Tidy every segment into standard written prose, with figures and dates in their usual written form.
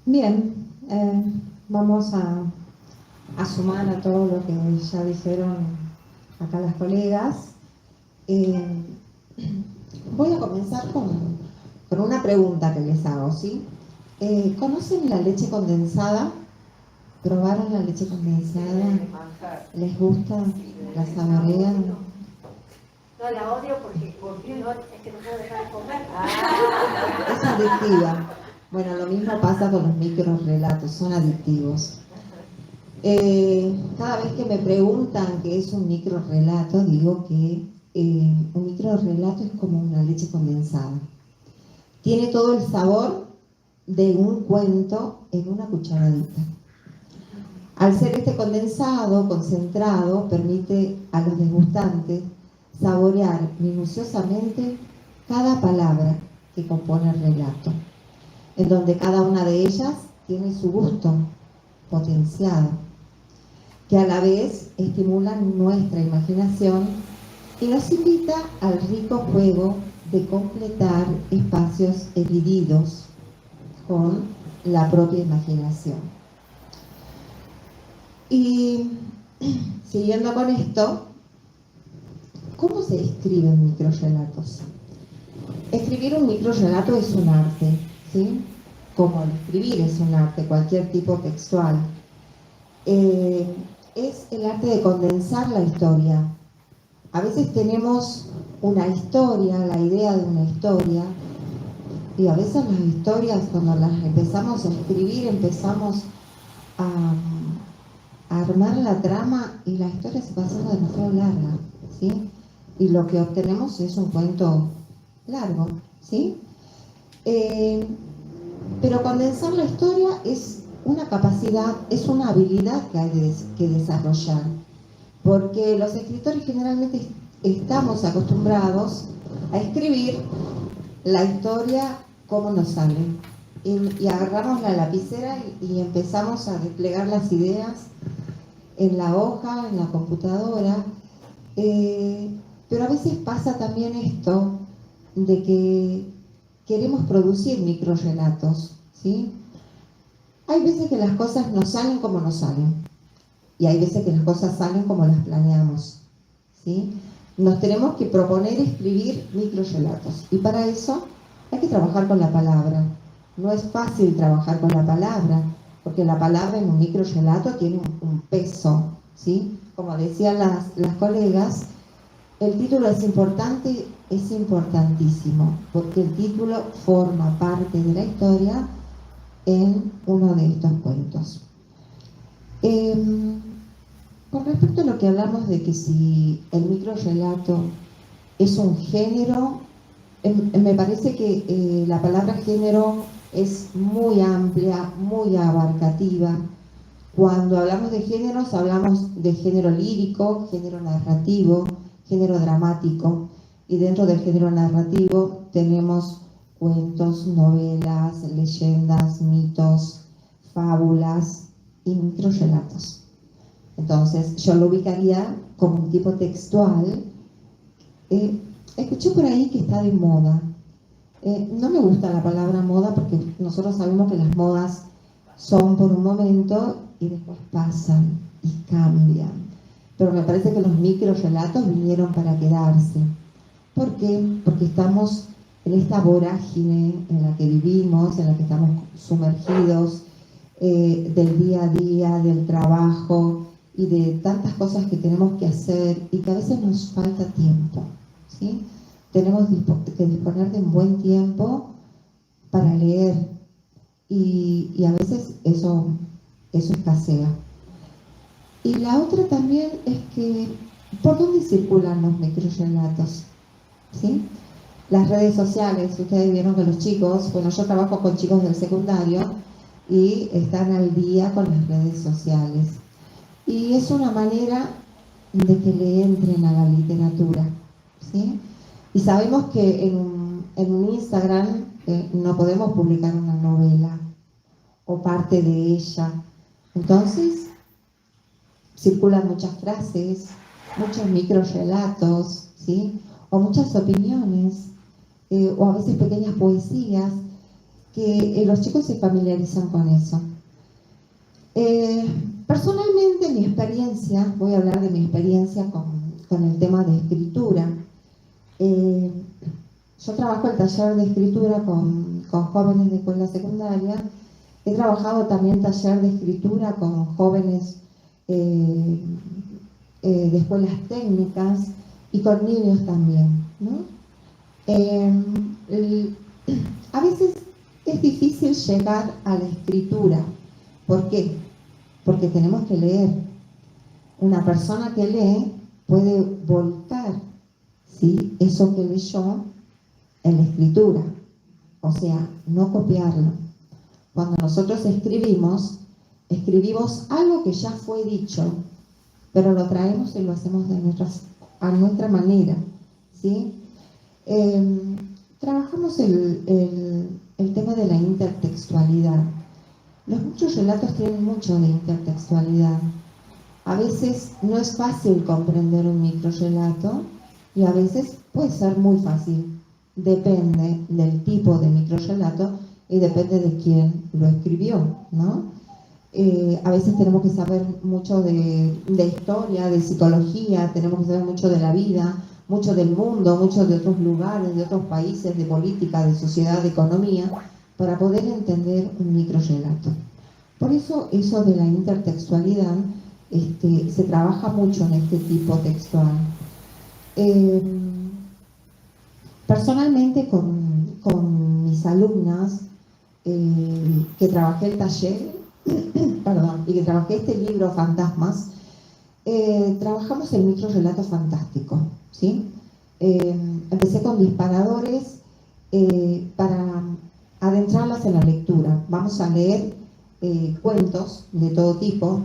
Bien, vamos a sumar a todo lo que ya dijeron acá las colegas. Eh, Voy a comenzar con una pregunta que les hago, ¿sí? ¿Conocen la leche condensada? ¿Probaron la leche condensada? ¿Les gusta? ¿La saborean? No, la odio porque no, es que no puedo dejar de comer. Es adictiva. Bueno, lo mismo pasa con los microrrelatos, son adictivos. Cada vez que me preguntan qué es un microrrelato, digo que un microrrelato es como una leche condensada. Tiene todo el sabor de un cuento en una cucharadita. Al ser este condensado, concentrado, permite a los degustantes saborear minuciosamente cada palabra que compone el relato, en donde cada una de ellas tiene su gusto potenciado, que a la vez estimulan nuestra imaginación y nos invita al rico juego de completar espacios divididos con la propia imaginación. Y siguiendo con esto, ¿cómo se escriben microrrelatos? Escribir un microrrelato es un arte, ¿sí? Como el escribir es un arte, cualquier tipo textual. Es el arte de condensar la historia. A veces tenemos una historia, la idea de una historia, y a veces las historias, cuando las empezamos a escribir, empezamos a armar la trama y la historia se va haciendo demasiado larga, ¿sí? Y lo que obtenemos es un cuento largo, ¿sí? Pero condensar la historia es una capacidad, es una habilidad que hay que desarrollar, porque los escritores generalmente estamos acostumbrados a escribir la historia como nos sale, y agarramos la lapicera y empezamos a desplegar las ideas en la hoja, en la computadora, pero a veces pasa también esto de que queremos producir microrrelatos, ¿sí? Hay veces que las cosas no salen como nos salen, y hay veces que las cosas salen como las planeamos, ¿sí? Nos tenemos que proponer escribir microrrelatos, y para eso hay que trabajar con la palabra. No es fácil trabajar con la palabra, porque la palabra en un microrrelato tiene un peso, ¿sí? Como decían las colegas, el título es importante, es importantísimo, porque el título forma parte de la historia en uno de estos cuentos. Con respecto a lo que hablamos de que si el microrrelato es un género, me parece que la palabra género es muy amplia, muy abarcativa. Cuando hablamos de géneros, hablamos de género lírico, género narrativo, género dramático, y dentro del género narrativo tenemos cuentos, novelas, leyendas, mitos, fábulas y microrrelatos. Entonces, yo lo ubicaría como un tipo textual. Escuché por ahí que está de moda. No me gusta la palabra moda, porque nosotros sabemos que las modas son por un momento y después pasan y cambian. Pero me parece que los microrrelatos vinieron para quedarse. ¿Por qué? Porque estamos en esta vorágine en la que vivimos, en la que estamos sumergidos, del día a día, del trabajo y de tantas cosas que tenemos que hacer, y que a veces nos falta tiempo, ¿sí? Tenemos que disponer de un buen tiempo para leer, y a veces eso escasea. Y la otra también es que, ¿por dónde circulan los microrrelatos? ¿Sí? Las redes sociales. Ustedes vieron que los chicos, bueno, yo trabajo con chicos del secundario y están al día con las redes sociales. Y es una manera de que le entren a la literatura, ¿sí? Y sabemos que en un Instagram no podemos publicar una novela o parte de ella. Entonces, circulan muchas frases, muchos microrrelatos, ¿sí? O muchas opiniones, o a veces pequeñas poesías que los chicos se familiarizan con eso. Personalmente, mi experiencia, voy a hablar de mi experiencia con el tema de escritura. Yo trabajo el taller de escritura con jóvenes de escuela secundaria. He trabajado también taller de escritura con jóvenes de escuelas técnicas y con niños también, ¿no? A veces es difícil llegar a la escritura. ¿Por qué? Porque tenemos que leer. Una persona que lee puede volcar, ¿sí?, eso que leyó en la escritura, o sea, no copiarlo. Cuando nosotros escribimos algo que ya fue dicho, pero lo traemos y lo hacemos a nuestra manera, ¿sí? Trabajamos el tema de la intertextualidad. Los muchos relatos tienen mucho de intertextualidad. A veces no es fácil comprender un microrrelato y a veces puede ser muy fácil. Depende del tipo de microrrelato y depende de quién lo escribió, ¿no? A veces tenemos que saber mucho de historia, de psicología, tenemos que saber mucho de la vida, mucho del mundo, mucho de otros lugares, de otros países, de política, de sociedad, de economía, para poder entender un microrrelato. Por eso de la intertextualidad se trabaja mucho en este tipo textual. Personalmente con mis alumnas que trabajé el taller, y que trabajé este libro Fantasmas, trabajamos el microrrelato fantástico, ¿sí? Empecé con disparadores para adentrarlas en la lectura. Vamos a leer cuentos de todo tipo,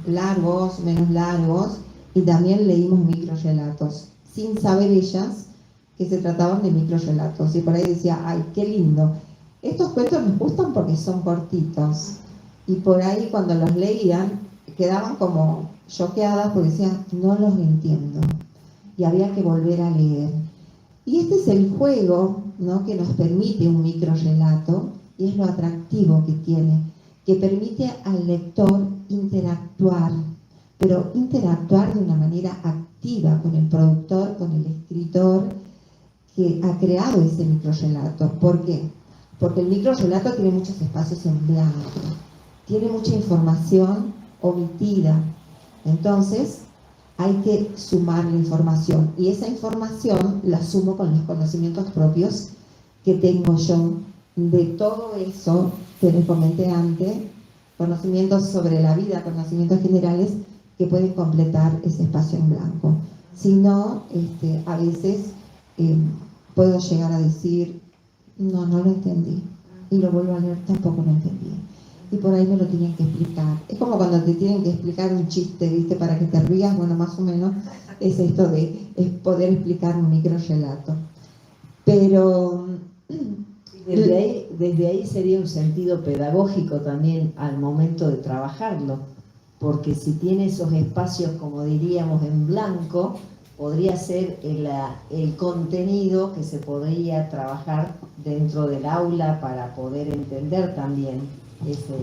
largos, menos largos, y también leímos microrrelatos, sin saber ellas que se trataban de microrrelatos. Y por ahí decía, ay, qué lindo. Estos cuentos me gustan porque son cortitos. Y por ahí cuando los leían, quedaban como choqueadas porque decían, no los entiendo. Y había que volver a leer. Y este es el juego, ¿no?, que nos permite un microrrelato, y es lo atractivo que tiene, que permite al lector interactuar, pero interactuar de una manera activa con el productor, con el escritor que ha creado ese microrrelato. ¿Por qué? Porque el microrrelato tiene muchos espacios en blanco, tiene mucha información omitida. Entonces, hay que sumar la información, y esa información la sumo con los conocimientos propios que tengo yo de todo eso que les comenté antes, conocimientos sobre la vida, conocimientos generales que pueden completar ese espacio en blanco. Si no, a veces puedo llegar a decir, no lo entendí, y lo vuelvo a leer, tampoco lo entendí. Y por ahí me lo tienen que explicar. Es como cuando te tienen que explicar un chiste, ¿viste? Para que te rías, bueno, más o menos es esto de poder explicar un microrrelato. Pero desde ahí sería un sentido pedagógico también al momento de trabajarlo, porque si tiene esos espacios, como diríamos, en blanco, podría ser el contenido que se podría trabajar dentro del aula para poder entender también ese...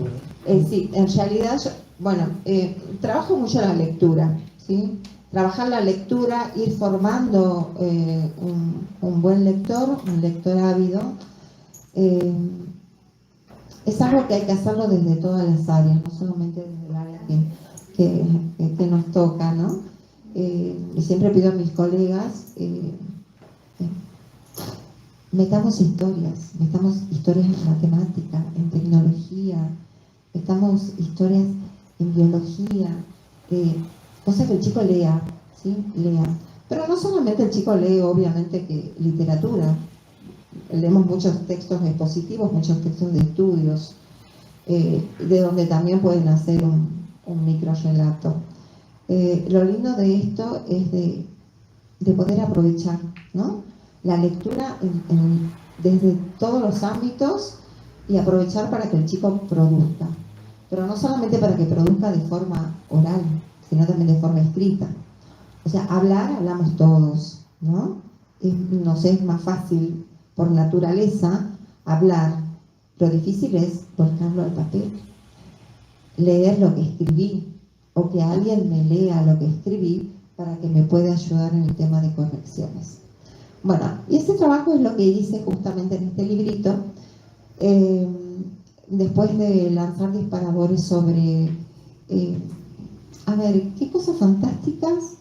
sí, en realidad, trabajo mucho la lectura, ¿sí? Trabajar la lectura, ir formando un buen lector, un lector ávido, es algo que hay que hacerlo desde todas las áreas, no solamente desde el área que nos toca, ¿no? Y siempre pido a mis colegas, metamos historias en matemática, en tecnología, metamos historias en biología, cosas que el chico lea, ¿sí? Lea. Pero no solamente el chico lee, obviamente, que literatura. Leemos muchos textos expositivos, muchos textos de estudios, de donde también pueden hacer un microrrelato. Lo lindo de esto es de poder aprovechar, ¿no?, la lectura desde todos los ámbitos, y aprovechar para que el chico produzca. Pero no solamente para que produzca de forma oral, sino también de forma escrita. O sea, hablamos todos, ¿no? Nos es más fácil por naturaleza hablar, Lo difícil es volcarlo al papel, leer lo que escribí, o que alguien me lea lo que escribí para que me pueda ayudar en el tema de correcciones. Bueno, y ese trabajo es lo que hice justamente en este librito, después de lanzar disparadores sobre, a ver, qué cosas fantásticas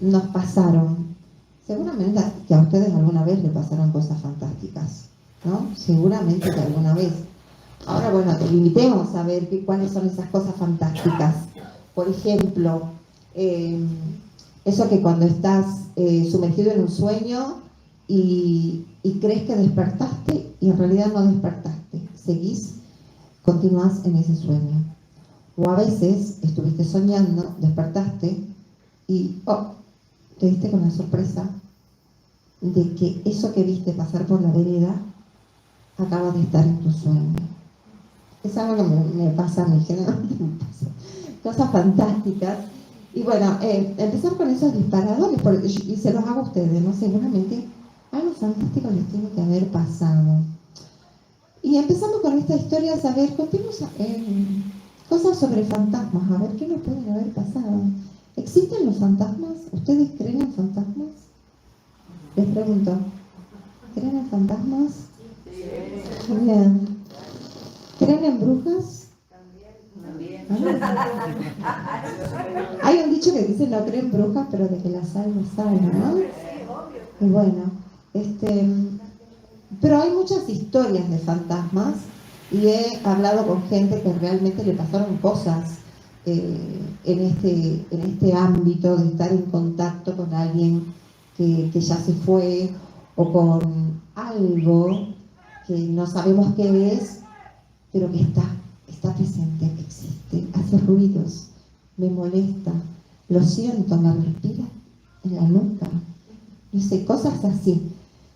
nos pasaron. Seguramente que a ustedes alguna vez les pasaron cosas fantásticas, ¿no? Seguramente que alguna vez. Ahora, bueno, te limitemos a ver cuáles son esas cosas fantásticas. Por ejemplo, eso que cuando estás sumergido en un sueño y crees que despertaste y en realidad no despertaste. Seguís, continúas en ese sueño. O a veces estuviste soñando, despertaste y te diste con la sorpresa de que eso que viste pasar por la vereda acaba de estar en tu sueño. Es algo que me pasa a mí, generalmente me pasa. Cosas fantásticas. Y bueno, empezar con esos disparadores, y se los hago a ustedes, ¿no? Seguramente algo fantástico les tiene que haber pasado. Y empezamos con esta historia, a ver, contemos cosas sobre fantasmas, a ver qué nos pueden haber pasado. ¿Existen los fantasmas? ¿Ustedes creen en fantasmas? Les pregunto, ¿creen en fantasmas? Sí. Bien. ¿Creen en brujas? También. Ah. Hay un dicho que dice no creen brujas, pero de que las hay, las hay, ¿no? Y bueno, pero hay muchas historias de fantasmas y he hablado con gente que realmente le pasaron cosas en este ámbito de estar en contacto con alguien que ya se fue o con algo que no sabemos qué es, pero que está presente, existe, hace ruidos, me molesta, lo siento, me respira en la nuca, no sé, cosas así.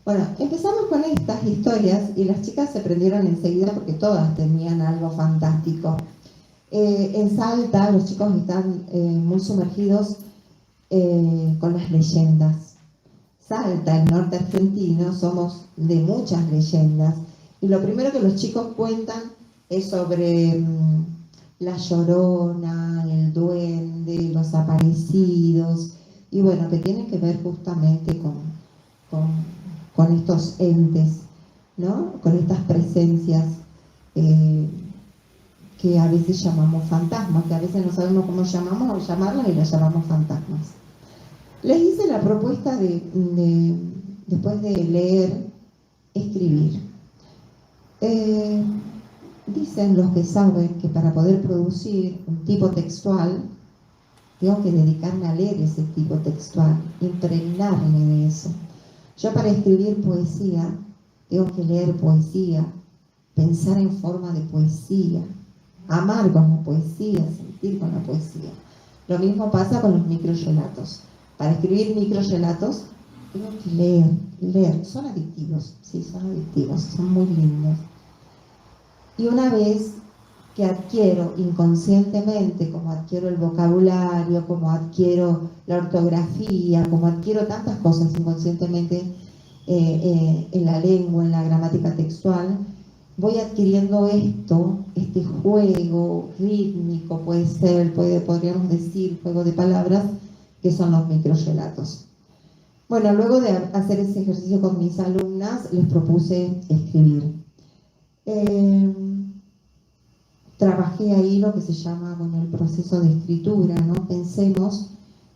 Bueno, empezamos con estas historias y las chicas se prendieron enseguida porque todas tenían algo fantástico. En Salta los chicos están muy sumergidos con las leyendas. Salta, el norte argentino, somos de muchas leyendas. Y lo primero que los chicos cuentan es sobre la Llorona, el duende, los aparecidos, y bueno, que tienen que ver justamente con estos entes, ¿no? Con estas presencias que a veces llamamos fantasmas, que a veces no sabemos cómo llamarlas y las llamamos fantasmas. Les hice la propuesta después de leer, escribir. Dicen los que saben que para poder producir un tipo textual, tengo que dedicarme a leer ese tipo textual, impregnarme de eso. Yo para escribir poesía, tengo que leer poesía, pensar en forma de poesía, amar con la poesía, sentir con la poesía. Lo mismo pasa con los microrrelatos. Para escribir microrrelatos, tengo que leer. Son adictivos, sí, son adictivos, son muy lindos. Y una vez que adquiero inconscientemente, como adquiero el vocabulario, como adquiero la ortografía, como adquiero tantas cosas inconscientemente en la lengua, en la gramática textual, voy adquiriendo este juego rítmico, puede ser, podríamos decir, juego de palabras, que son los microrrelatos. Bueno, luego de hacer ese ejercicio con mis alumnas, les propuse escribir. Trabajé ahí lo que se llama, bueno, el proceso de escritura, ¿no? Pensemos,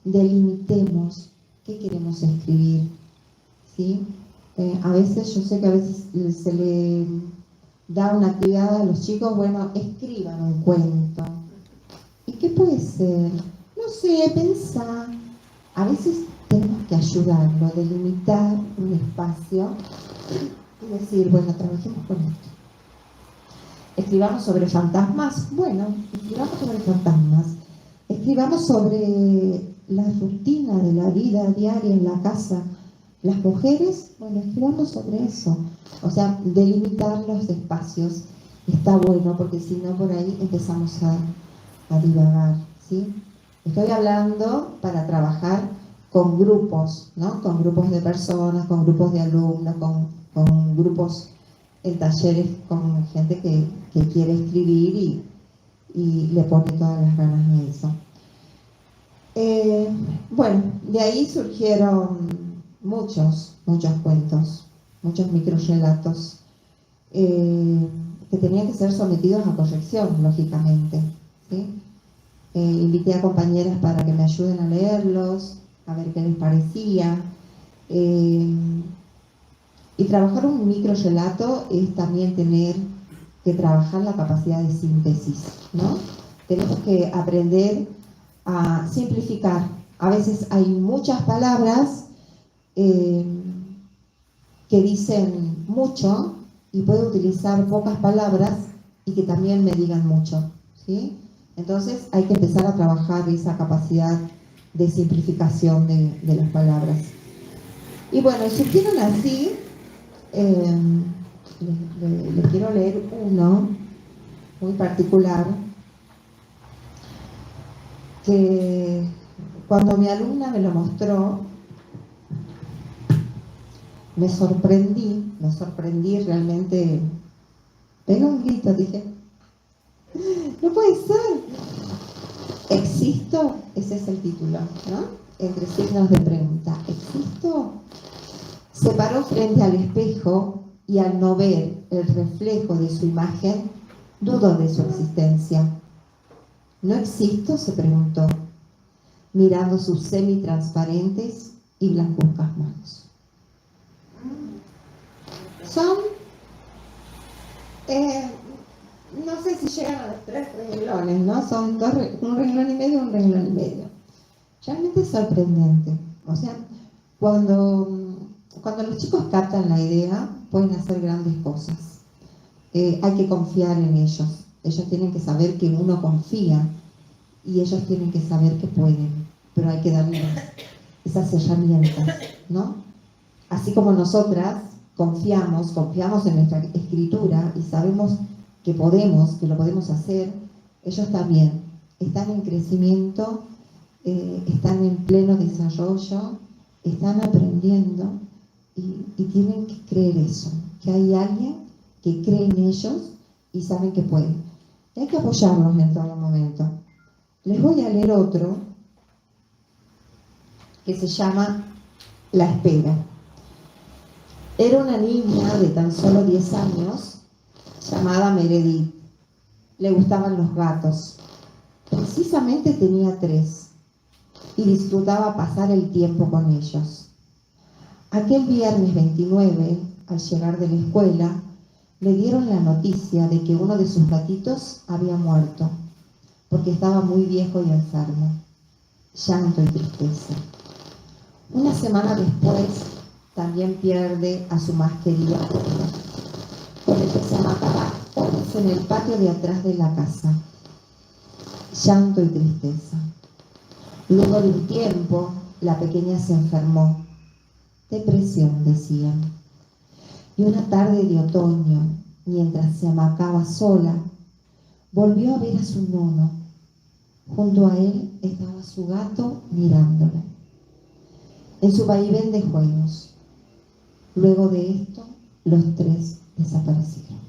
delimitemos qué queremos escribir, ¿sí? A veces, yo sé que a veces se le da una actividad a los chicos, bueno, escriban un cuento. ¿Y qué puede ser? No sé, pensar. A veces tenemos que ayudarlo, delimitar un espacio y decir, bueno, trabajemos con esto. Escribamos sobre fantasmas, bueno, escribamos sobre fantasmas. Escribamos sobre la rutina de la vida diaria en la casa. Las mujeres, bueno, escribamos sobre eso. O sea, delimitar los espacios está bueno, porque si no por ahí empezamos a divagar, ¿sí? Estoy hablando para trabajar con grupos, ¿no? Con grupos de personas, con grupos de alumnos, con grupos en talleres con gente que quiere escribir y le pone todas las ganas a eso. Bueno, de ahí surgieron muchos cuentos, muchos microrelatos que tenían que ser sometidos a corrección, lógicamente, ¿sí? Invité a compañeras para que me ayuden a leerlos, a ver qué les parecía. Y trabajar un microrelato es también tener que trabajar la capacidad de síntesis, ¿no? Tenemos que aprender a simplificar. A veces hay muchas palabras que dicen mucho y puedo utilizar pocas palabras y que también me digan mucho, ¿sí? Entonces hay que empezar a trabajar esa capacidad de simplificación de las palabras. Y bueno, surgieron así, les quiero leer uno muy particular, que cuando mi alumna me lo mostró, me sorprendí realmente, pegué un grito, dije, no puede ser, ¿existo? Ese es el título, ¿no? Entre signos de pregunta, ¿existo? Se paró frente al espejo y al no ver el reflejo de su imagen, dudó de su existencia. ¿No existo?, se preguntó, mirando sus semitransparentes y blancuzcas manos. Son, no sé si llegan a los 3 renglones, ¿no? Son un renglón y medio, un renglón y medio. Realmente es sorprendente. O sea, cuando los chicos captan la idea, pueden hacer grandes cosas. Hay que confiar en ellos. Ellos tienen que saber que uno confía y ellos tienen que saber que pueden, pero hay que darles esas herramientas, ¿no? Así como nosotras confiamos en nuestra escritura y sabemos que lo podemos hacer, ellos también están en crecimiento, están en pleno desarrollo, están aprendiendo y tienen que creer eso, que hay alguien que cree en ellos y saben que pueden. Y hay que apoyarlos en todo momento. Les voy a leer otro que se llama La espera. Era una niña de tan solo 10 años llamada Meredith. Le gustaban los gatos. Precisamente tenía 3 y disfrutaba pasar el tiempo con ellos. Aquel viernes 29, al llegar de la escuela, le dieron la noticia de que uno de sus gatitos había muerto, porque estaba muy viejo y enfermo. Llanto y tristeza. Una semana después, también pierde a su más querido perro, con el que se mataba horas en el patio de atrás de la casa. Llanto y tristeza. Luego de un tiempo, la pequeña se enfermó. Depresión, decían. Y una tarde de otoño, mientras se amacaba sola, volvió a ver a su nono. Junto a él estaba su gato mirándola, en su vaivén de juegos. Luego de esto, los 3 desaparecieron.